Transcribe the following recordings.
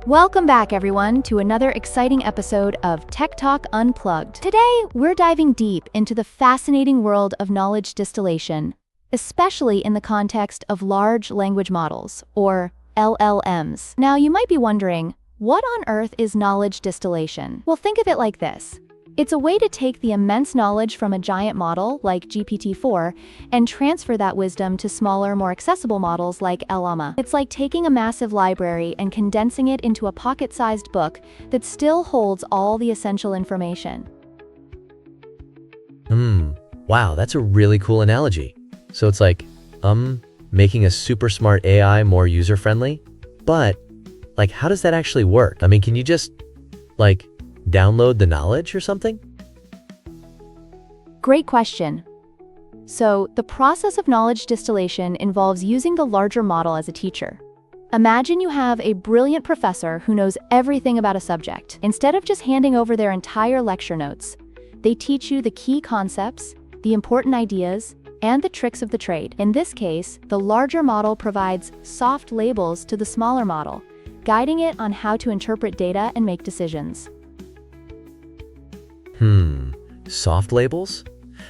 Welcome back, everyone, to another exciting episode of Tech Talk Unplugged. Today, we're diving deep into the fascinating world of knowledge distillation, especially in the context of large language models, or LLMs. Now, you might be wondering, what on earth is knowledge distillation? Well, think of it like this. It's a way to take the immense knowledge from a giant model, like GPT-4, and transfer that wisdom to smaller, more accessible models like LLM. It's like taking a massive library and condensing it into a pocket-sized book that still holds all the essential information. Wow, that's a really cool analogy. So it's like, making a super smart AI more user-friendly? But, how does that actually work? I mean, can you just, download the knowledge or something? Great question. So, the process of knowledge distillation involves using the larger model as a teacher. Imagine you have a brilliant professor who knows everything about a subject. Instead of just handing over their entire lecture notes, they teach you the key concepts, the important ideas, and the tricks of the trade. In this case, the larger model provides soft labels to the smaller model, guiding it on how to interpret data and make decisions. Soft labels?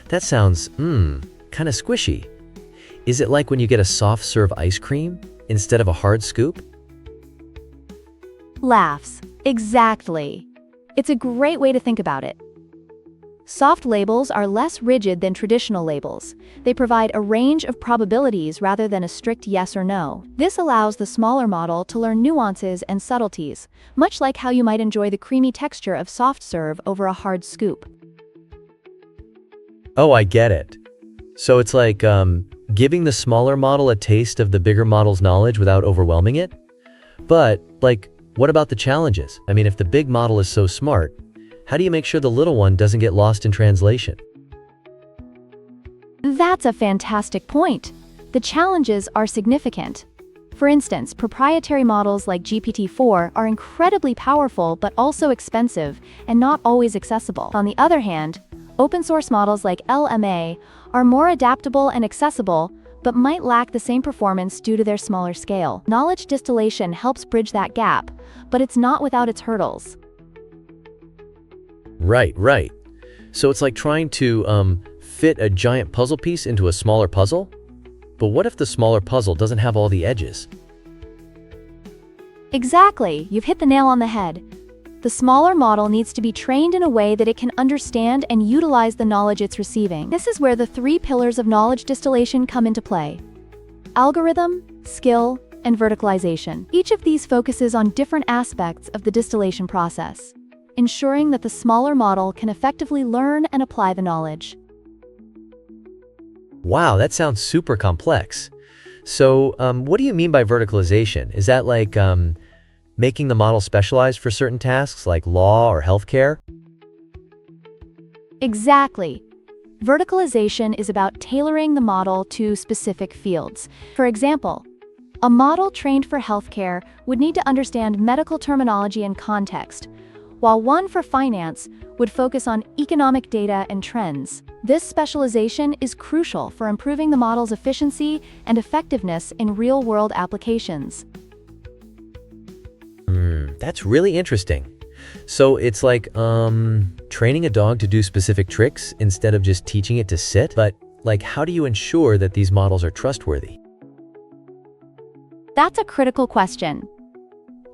That sounds, kind of squishy. Is it like when you get a soft serve ice cream instead of a hard scoop? Laughs. Exactly. It's a great way to think about it. Soft labels are less rigid than traditional labels. They provide a range of probabilities rather than a strict yes or no. This allows the smaller model to learn nuances and subtleties, much like how you might enjoy the creamy texture of soft serve over a hard scoop. Oh, I get it. So it's like, giving the smaller model a taste of the bigger model's knowledge without overwhelming it? But, what about the challenges? I mean, if the big model is so smart, how do you make sure the little one doesn't get lost in translation? That's a fantastic point. The challenges are significant. For instance, proprietary models like GPT-4 are incredibly powerful but also expensive and not always accessible. On the other hand, open-source models like LLM are more adaptable and accessible, but might lack the same performance due to their smaller scale. Knowledge distillation helps bridge that gap, but it's not without its hurdles. Right. So it's like trying to, fit a giant puzzle piece into a smaller puzzle? But what if the smaller puzzle doesn't have all the edges? Exactly, you've hit the nail on the head. The smaller model needs to be trained in a way that it can understand and utilize the knowledge it's receiving. This is where the three pillars of knowledge distillation come into play: algorithm, skill, and verticalization. Each of these focuses on different aspects of the distillation process, ensuring that the smaller model can effectively learn and apply the knowledge. Wow, that sounds super complex. So, what do you mean by verticalization? Is that making the model specialized for certain tasks like law or healthcare? Exactly. Verticalization is about tailoring the model to specific fields. For example, a model trained for healthcare would need to understand medical terminology and context, while one for finance would focus on economic data and trends. This specialization is crucial for improving the model's efficiency and effectiveness in real-world applications. That's really interesting. So it's like, training a dog to do specific tricks instead of just teaching it to sit? But, how do you ensure that these models are trustworthy? That's a critical question.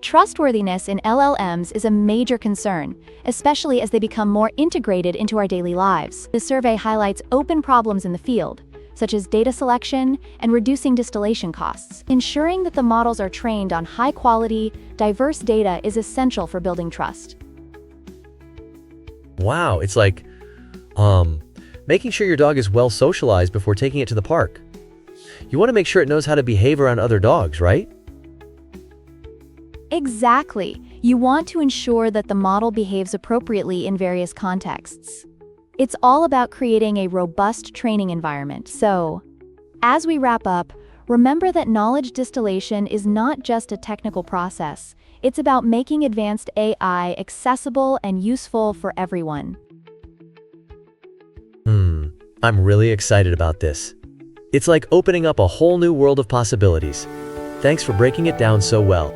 Trustworthiness in LLMs is a major concern, especially as they become more integrated into our daily lives. The survey highlights open problems in the field, such as data selection and reducing distillation costs. Ensuring that the models are trained on high-quality, diverse data is essential for building trust. Wow, it's like, making sure your dog is well socialized before taking it to the park. You want to make sure it knows how to behave around other dogs, right? Exactly. You want to ensure that the model behaves appropriately in various contexts. It's all about creating a robust training environment. So, as we wrap up, remember that knowledge distillation is not just a technical process. It's about making advanced AI accessible and useful for everyone. I'm really excited about this. It's like opening up a whole new world of possibilities. Thanks for breaking it down so well.